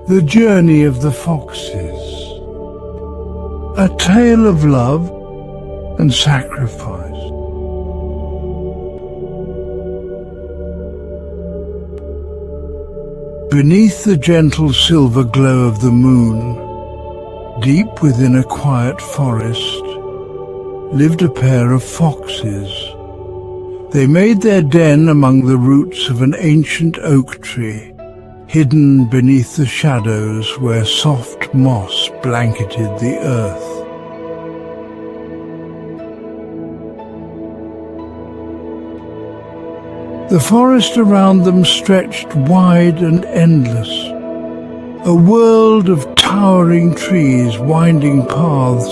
The Journey of the Foxes. A tale of love and sacrifice. Beneath the gentle silver glow of the moon, deep within a quiet forest, lived a pair of foxes. They made their den among the roots of an ancient oak tree, hidden beneath the shadows where soft moss blanketed the earth. The forest around them stretched wide and endless, a world of towering trees, winding paths,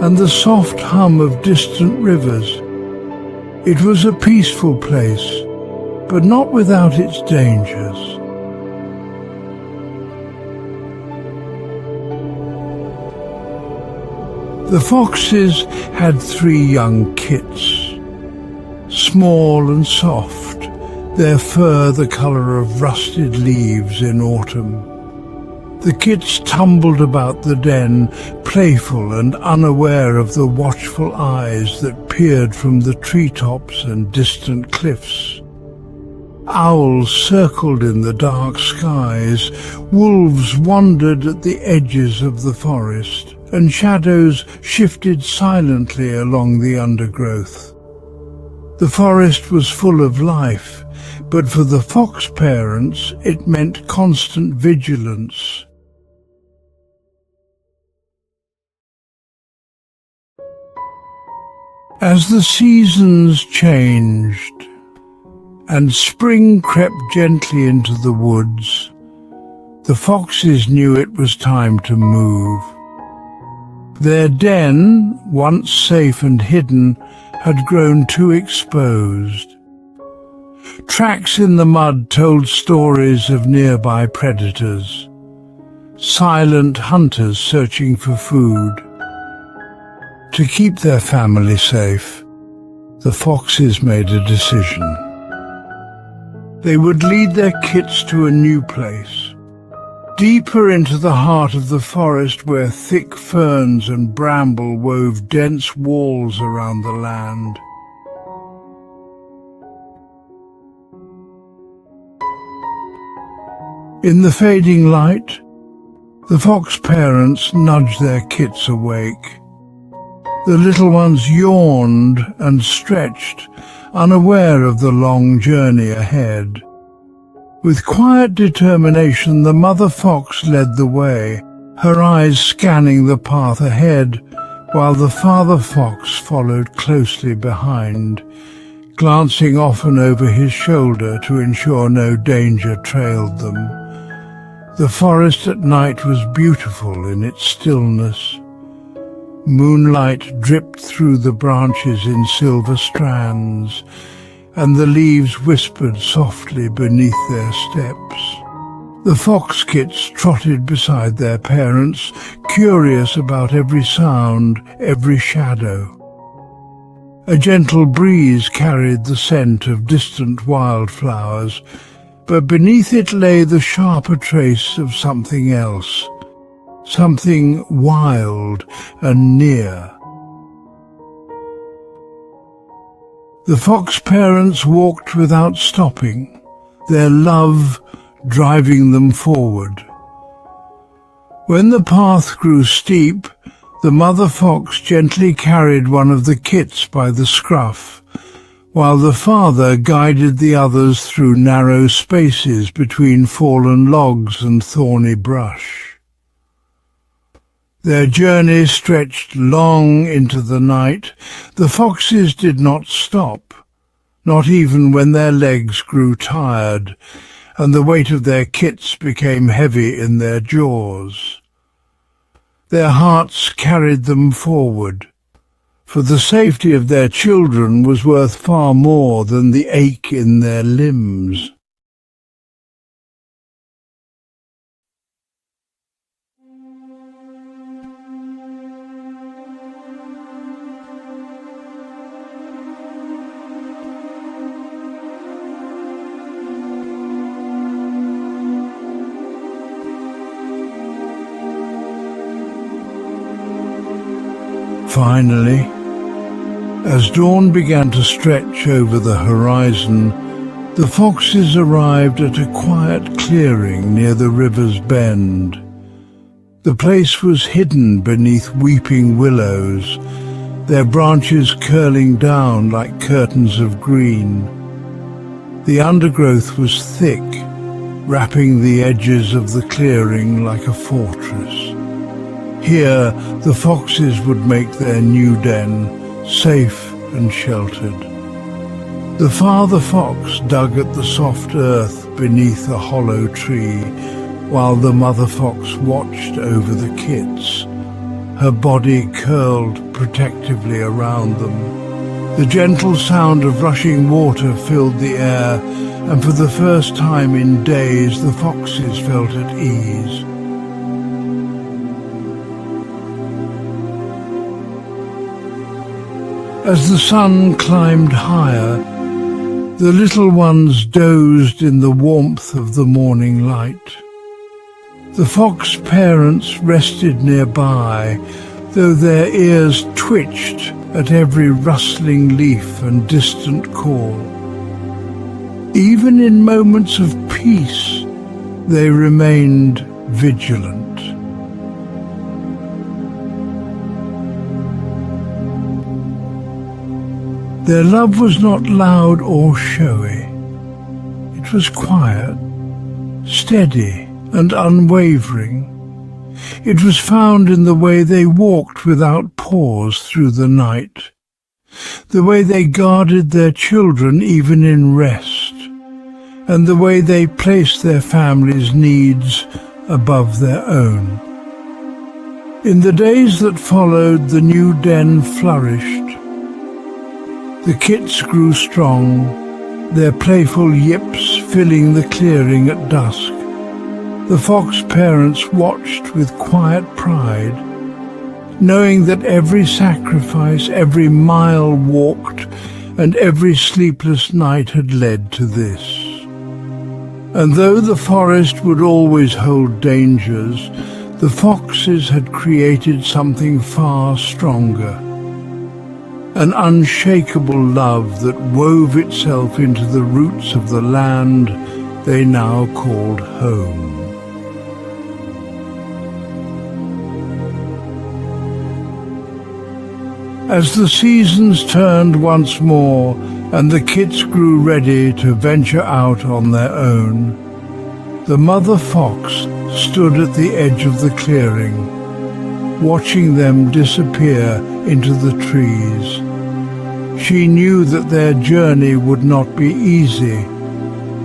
and the soft hum of distant rivers. It was a peaceful place, but not without its dangers. The foxes had 3 young kits, small and soft, their fur the colour of rusted leaves in autumn. The kits tumbled about the den, playful and unaware of the watchful eyes that peered from the treetops and distant cliffs. Owls circled in the dark skies, wolves wandered at the edges of the forest, and shadows shifted silently along the undergrowth. The forest was full of life, but for the fox parents it meant constant vigilance. As the seasons changed and spring crept gently into the woods, the foxes knew it was time to move. Their den, once safe and hidden, had grown too exposed. Tracks in the mud told stories of nearby predators, silent hunters searching for food. To keep their family safe, the foxes made a decision. They would lead their kits to a new place, deeper into the heart of the forest where thick ferns and bramble wove dense walls around the land. In the fading light, the fox parents nudged their kits awake. The little ones yawned and stretched, unaware of the long journey ahead. With quiet determination, the mother fox led the way, her eyes scanning the path ahead, while the father fox followed closely behind, glancing often over his shoulder to ensure no danger trailed them. The forest at night was beautiful in its stillness. Moonlight dripped through the branches in silver strands, and the leaves whispered softly beneath their steps. The fox kits trotted beside their parents, curious about every sound, every shadow. A gentle breeze carried the scent of distant wildflowers, but beneath it lay the sharper trace of something else, something wild and near. The fox parents walked without stopping, their love driving them forward. When the path grew steep, the mother fox gently carried one of the kits by the scruff, while the father guided the others through narrow spaces between fallen logs and thorny brush. Their journey stretched long into the night. The foxes did not stop, not even when their legs grew tired, and the weight of their kits became heavy in their jaws. Their hearts carried them forward, for the safety of their children was worth far more than the ache in their limbs. Finally, as dawn began to stretch over the horizon, the foxes arrived at a quiet clearing near the river's bend. The place was hidden beneath weeping willows, their branches curling down like curtains of green. The undergrowth was thick, wrapping the edges of the clearing like a fortress. Here the foxes would make their new den, safe and sheltered. The father fox dug at the soft earth beneath a hollow tree, while the mother fox watched over the kits, her body curled protectively around them. The gentle sound of rushing water filled the air, and for the first time in days the foxes felt at ease. As the sun climbed higher, the little ones dozed in the warmth of the morning light. The fox parents rested nearby, though their ears twitched at every rustling leaf and distant call. Even in moments of peace, they remained vigilant. Their love was not loud or showy. It was quiet, steady, and unwavering. It was found in the way they walked without pause through the night, the way they guarded their children even in rest, and the way they placed their family's needs above their own. In the days that followed, the new den flourished. The kits grew strong, their playful yips filling the clearing at dusk. The fox parents watched with quiet pride, knowing that every sacrifice, every mile walked, and every sleepless night had led to this. And though the forest would always hold dangers, the foxes had created something far stronger. An unshakable love that wove itself into the roots of the land they now called home. As the seasons turned once more and the kits grew ready to venture out on their own, the mother fox stood at the edge of the clearing, watching them disappear into the trees. She knew that their journey would not be easy,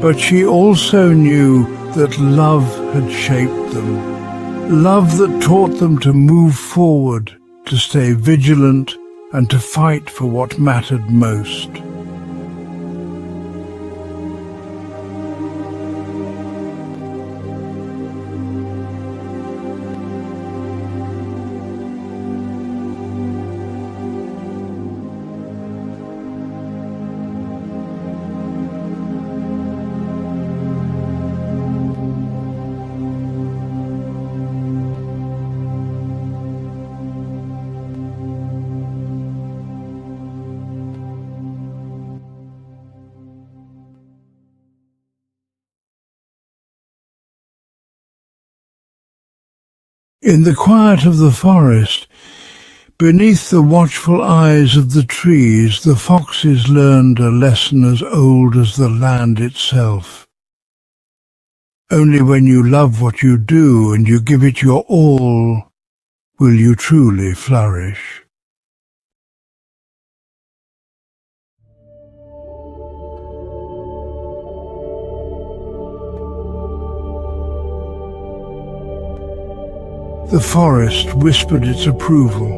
but she also knew that love had shaped them, love that taught them to move forward, to stay vigilant, and to fight for what mattered most. In the quiet of the forest, beneath the watchful eyes of the trees, the foxes learned a lesson as old as the land itself. Only when you love what you do and you give it your all, will you truly flourish. The forest whispered its approval,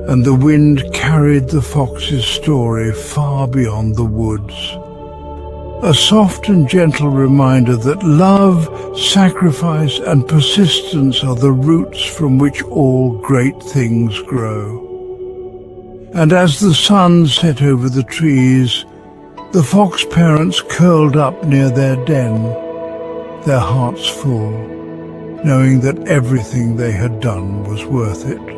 and the wind carried the fox's story far beyond the woods. A soft and gentle reminder that love, sacrifice, and persistence are the roots from which all great things grow. And as the sun set over the trees, the fox parents curled up near their den, their hearts full, knowing that everything they had done was worth it.